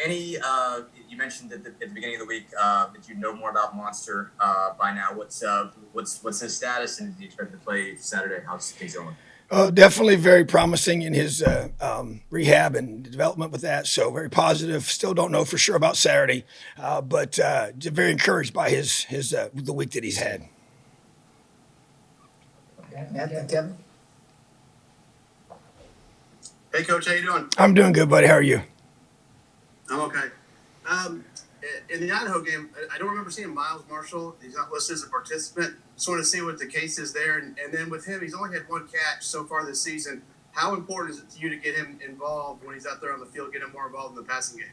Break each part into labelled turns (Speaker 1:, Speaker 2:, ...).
Speaker 1: any? You mentioned at the beginning of the week that you know more about Monster by now. What's his status, and is he expected to play Saturday? How's things going?
Speaker 2: Definitely very promising in his rehab and development with that. So very positive. Still don't know for sure about Saturday, but very encouraged by his the week that he's had.
Speaker 3: Kevin?
Speaker 4: Hey, Coach, how you doing?
Speaker 2: I'm doing good, buddy. How are you?
Speaker 4: I'm okay. Um, in the Idaho game, I don't remember seeing Miles Marshall. He's not listed as a participant. Just want to see what the case is there. And then with him, he's only had one catch so far this season. How important is it to you to get him involved when he's out there on the field, get him more involved in the passing game?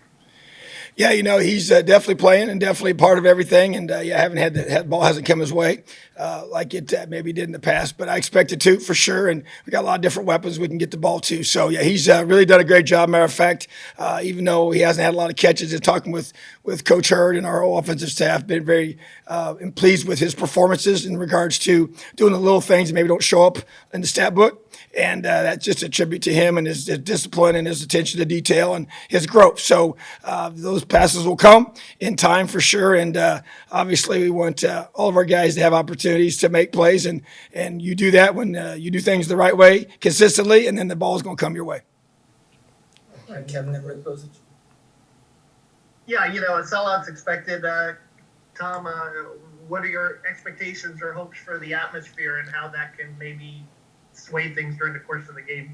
Speaker 2: Yeah, he's definitely playing and definitely part of everything. And I haven't had the ball hasn't come his way like it maybe did in the past, but I expect it to for sure. And we got a lot of different weapons we can get the ball to. So yeah, he's really done a great job. Matter of fact, even though he hasn't had a lot of catches, and talking with Coach Hurd and our whole offensive staff, been very pleased with his performances in regards to doing the little things that maybe don't show up in the stat book. And that's just a tribute to him and his discipline and his attention to detail and his growth. So those passes will come in time for sure. And obviously we want all of our guys to have opportunities to make plays. And you do that when you do things the right way consistently, and then the ball is going to come your way.
Speaker 3: All right, Kevin, then Rick Bozich.
Speaker 5: Yeah, a sellout's expected. Tom, what are your expectations or hopes for the atmosphere and how that can maybe sway things during the course of the game?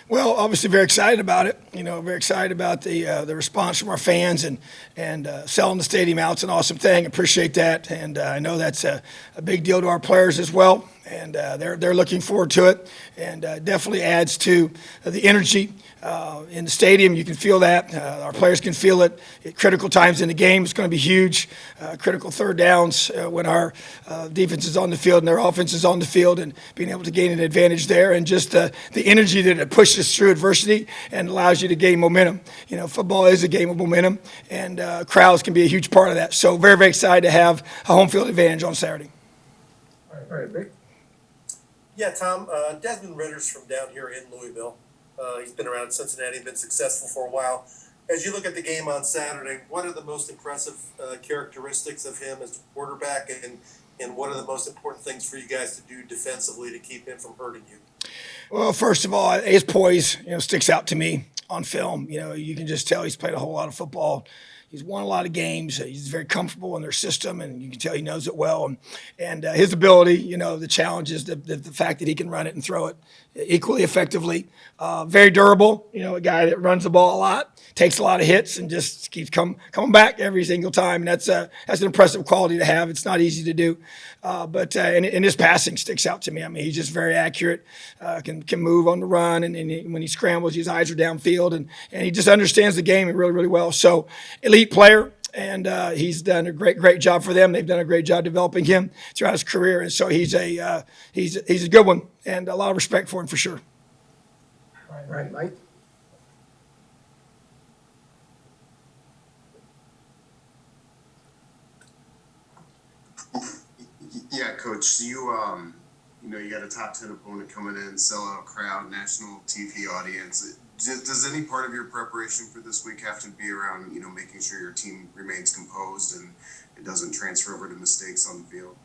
Speaker 2: Well, obviously, very excited about it. Very excited about the response from our fans and selling the stadium out's an awesome thing. Appreciate that, and I know that's a big deal to our players as well. And they're looking forward to it, and definitely adds to the energy in the stadium. You can feel that. Our players can feel it at critical times in the game. It's going to be huge. Critical third downs when our defense is on the field and their offense is on the field, and being able to gain an advantage there, and just the energy that it pushes through adversity and allows you to gain momentum. Football is a game of momentum, and crowds can be a huge part of that. So very, very excited to have a home field advantage on Saturday.
Speaker 3: All right, Rick.
Speaker 6: Yeah, Tom, Desmond Ritter's from down here in Louisville. He's been around Cincinnati, been successful for a while. As you look at the game on Saturday, what are the most impressive characteristics of him as a quarterback, and what are the most important things for you guys to do defensively to keep him from hurting you?
Speaker 2: Well, first of all, his poise, sticks out to me on film. You can just tell he's played a whole lot of football. He's won a lot of games. He's very comfortable in their system, and you can tell he knows it well. And his ability, the challenge is the fact that he can run it and throw it equally effectively. Very durable, a guy that runs the ball a lot, takes a lot of hits, and just keeps coming back every single time. And that's an impressive quality to have. It's not easy to do. But his passing sticks out to me. I mean, he's just very accurate, can move on the run, and when he scrambles, his eyes are downfield, and he just understands the game really, really well. So elite player, and he's done a great job for them. They've done a great job developing him throughout his career, and so he's a good one, and a lot of respect for him for sure.
Speaker 3: All right, Mike.
Speaker 7: Yeah, Coach. You got a top 10 opponent coming in, sellout crowd, national TV audience. Does any part of your preparation for this week have to be around, making sure your team remains composed and it doesn't transfer over to mistakes on the field?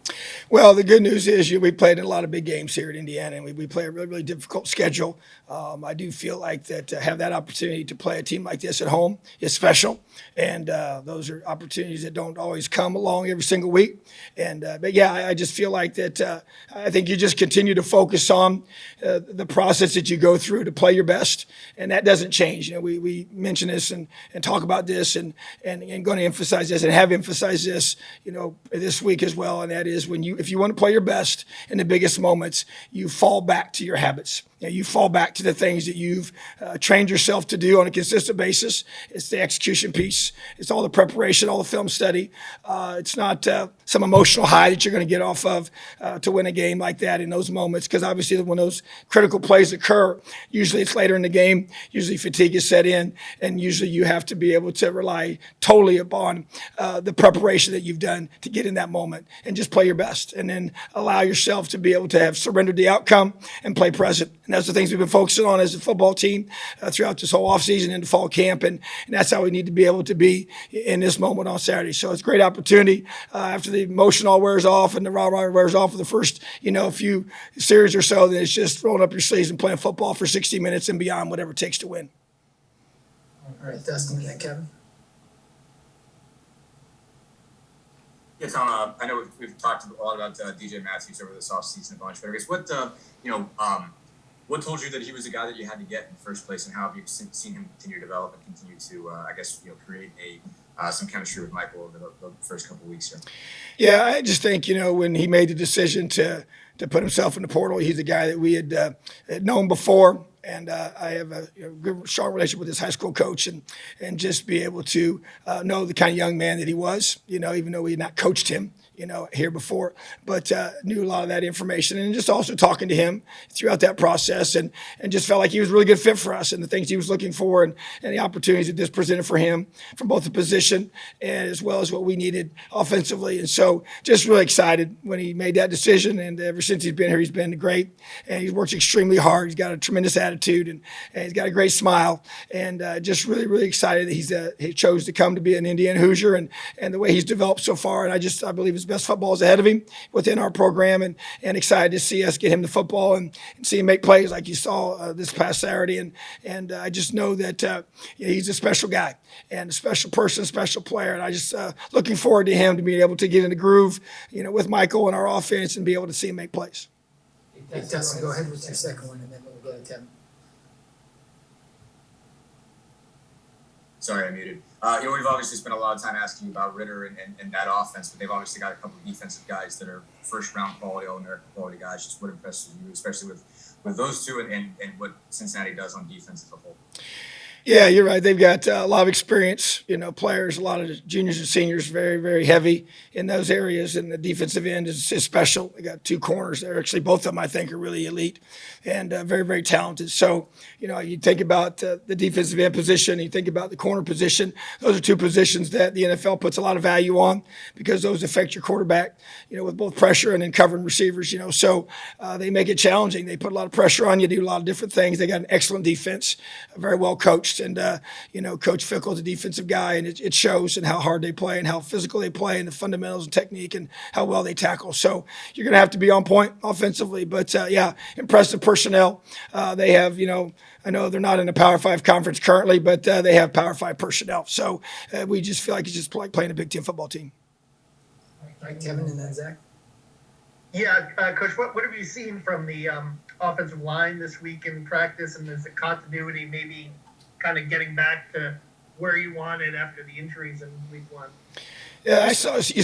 Speaker 2: Well, the good news is we played in a lot of big games here at Indiana, and we play a really, really difficult schedule. I do feel like that to have that opportunity to play a team like this at home is special, and those are opportunities that don't always come along every single week. And but yeah, I just feel like that. I think you just continue to focus on the process that you go through to play your best, and that doesn't change. We mention this and talk about this, and going to emphasize this and have emphasized this, this week as well. And that is if you want to play your best in the biggest moments, you fall back to your habits. You fall back to the things that you've trained yourself to do on a consistent basis. It's the execution piece. It's all the preparation, all the film study. It's not some emotional high that you're going to get off of to win a game like that in those moments. Because obviously, when those critical plays occur, usually it's later in the game. Usually, fatigue is set in, and usually you have to be able to rely totally upon the preparation that you've done to get in that moment and just play your best, and then allow yourself to be able to have surrendered the outcome and play present. And that's the things we've been focusing on as a football team throughout this whole offseason into fall camp, and that's how we need to be able to be in this moment on Saturday. So it's a great opportunity after the emotion all wears off and the rah-rah wears off for the first, few series or so. Then it's just rolling up your sleeves and playing football for 60 minutes and beyond, whatever it takes to win.
Speaker 3: All right, Dustin, and then Kevin.
Speaker 1: Yeah, Tom, I know we've talked a lot about DJ Matthews over this offseason a bunch, but I guess what told you that he was the guy that you had to get in the first place, and how have you seen him continue to develop and continue to, create some chemistry with Michael over the first couple of weeks here?
Speaker 2: Yeah, I just think, when he made the decision to put himself in the portal, he's a guy that we had known before. And I have a good, strong relationship with his high school coach, and just be able to know the kind of young man that he was, even though we had not coached him, here before, but knew a lot of that information, and just also talking to him throughout that process, and just felt like he was a really good fit for us and the things he was looking for, and the opportunities that this presented for him from both the position and as well as what we needed offensively. And so just really excited when he made that decision. And ever since he's been here, he's been great, and he works extremely hard. He's got a tremendous attitude, and he's got a great smile, and just really, really excited that he chose to come to be an Indiana Hoosier, and the way he's developed so far. And I believe his best football is ahead of him within our program, and excited to see us get him the football and see him make plays like you saw this past Saturday. And I just know that he's a special guy and a special person, a special player. And I just looking forward to him to being able to get in the groove, with Michael and our offense, and be able to see him make plays.
Speaker 3: Hey, Dustin, go ahead with your second one, and then we'll go to Kevin.
Speaker 1: Sorry, I muted. We've obviously spent a lot of time asking you about Ritter and that offense, but they've obviously got a couple of defensive guys that are first-round quality, All-American quality guys. Just what impresses you, especially with those two and what Cincinnati does on defense as a whole?
Speaker 2: Yeah, you're right. They've got a lot of experience, players, a lot of juniors and seniors, very, very heavy in those areas. And the defensive end is special. They got two corners there. Actually, both of them, I think, are really elite and very, very talented. So, you think about the defensive end position, you think about the corner position. Those are two positions that the NFL puts a lot of value on, because those affect your quarterback, with both pressure and then covering receivers, So they make it challenging. They put a lot of pressure on you, do a lot of different things. They got an excellent defense, very well coached. And, Coach Fickle's a defensive guy, and it shows in how hard they play and how physical they play and the fundamentals and technique and how well they tackle. So you're going to have to be on point offensively. But, impressive personnel. They have, I know they're not in a Power 5 conference currently, but they have Power 5 personnel. So we just feel like it's just like playing a Big Ten football team.
Speaker 3: All right, Kevin, and then Zach.
Speaker 5: Yeah, Coach, what have you seen from the offensive line this week in practice, and is the continuity maybe kind of getting back to where you wanted after the injuries in week one?
Speaker 2: Yeah, you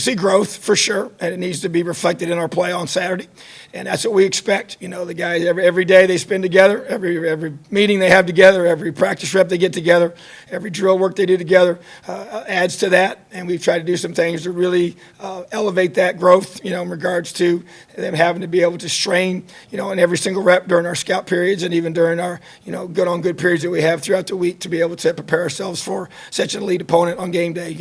Speaker 2: see growth for sure, and it needs to be reflected in our play on Saturday, and that's what we expect. The guys every day they spend together, every meeting they have together, every practice rep they get together, every drill work they do together adds to that, and we've tried to do some things to really elevate that growth. In regards to them having to be able to strain, in every single rep during our scout periods, and even during our good periods that we have throughout the week, to be able to prepare ourselves for such an elite opponent on game day.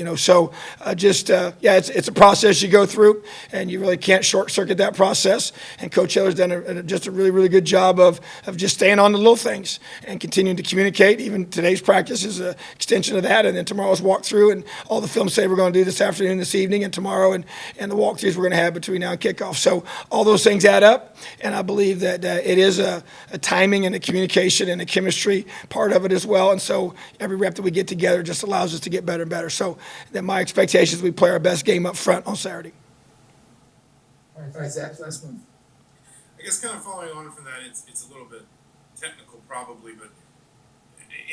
Speaker 2: It's a process you go through, and you really can't short circuit that process. And Coach Hiller's done just a really, really good job of just staying on the little things and continuing to communicate. Even today's practice is an extension of that, and then tomorrow's walkthrough, and all the film study we're going to do this afternoon, this evening, and tomorrow, and the walkthroughs we're going to have between now and kickoff. So all those things add up, and I believe that it is a timing and a communication and a chemistry part of it as well. And so every rep that we get together just allows us to get better and better. So then my expectation is we play our best game up front on Saturday.
Speaker 3: All right, Zach, last one.
Speaker 8: I guess kind of following on from that, it's a little bit technical probably, but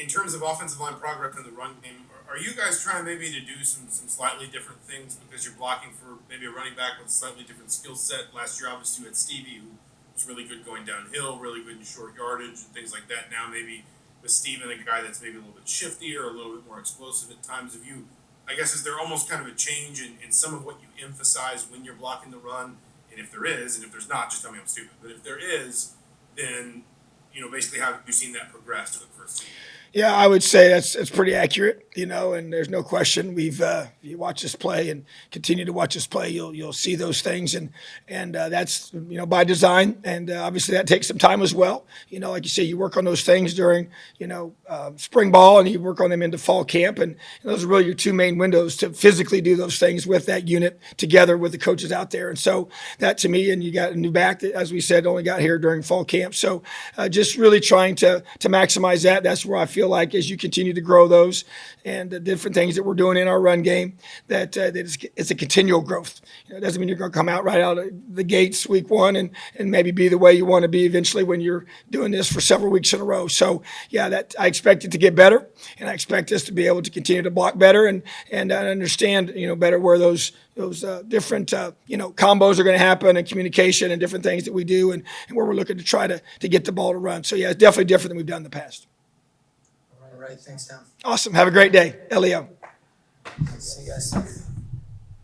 Speaker 8: in terms of offensive line progress in the run game, are you guys trying maybe to do some slightly different things because you're blocking for maybe a running back with a slightly different skill set? Last year, obviously, you had Stevie, who was really good going downhill, really good in short yardage and things like that. Now maybe with Steven, a guy that's maybe a little bit shiftier, a little bit more explosive at times. Have you I guess, is there almost kind of a change in some of what you emphasize when you're blocking the run? And if there is, and if there's not, just tell me I'm stupid. But if there is, then, basically how have you seen that progress to the first season?
Speaker 2: Yeah, I would say that's pretty accurate, and there's no question. We've you watch us play and continue to watch us play, you'll see those things, and that's by design, and obviously that takes some time as well. Like you say, you work on those things during spring ball, and you work on them into fall camp, and those are really your two main windows to physically do those things with that unit together with the coaches out there. And so that to me, and you got a new back that, as we said, only got here during fall camp. So just really trying to maximize that. That's where I feel like as you continue to grow those and the different things that we're doing in our run game, that it's a continual growth. It doesn't mean you're going to come out right out of the gates week one and maybe be the way you want to be eventually when you're doing this for several weeks in a row. So yeah, that I expect it to get better, and I expect us to be able to continue to block better and understand better where those different combos are going to happen, and communication and different things that we do, and where we're looking to try to get the ball to run. So yeah, it's definitely different than we've done in the past.
Speaker 3: All right, thanks, Tom.
Speaker 2: Awesome. Have a great day. Leo.
Speaker 3: See you guys.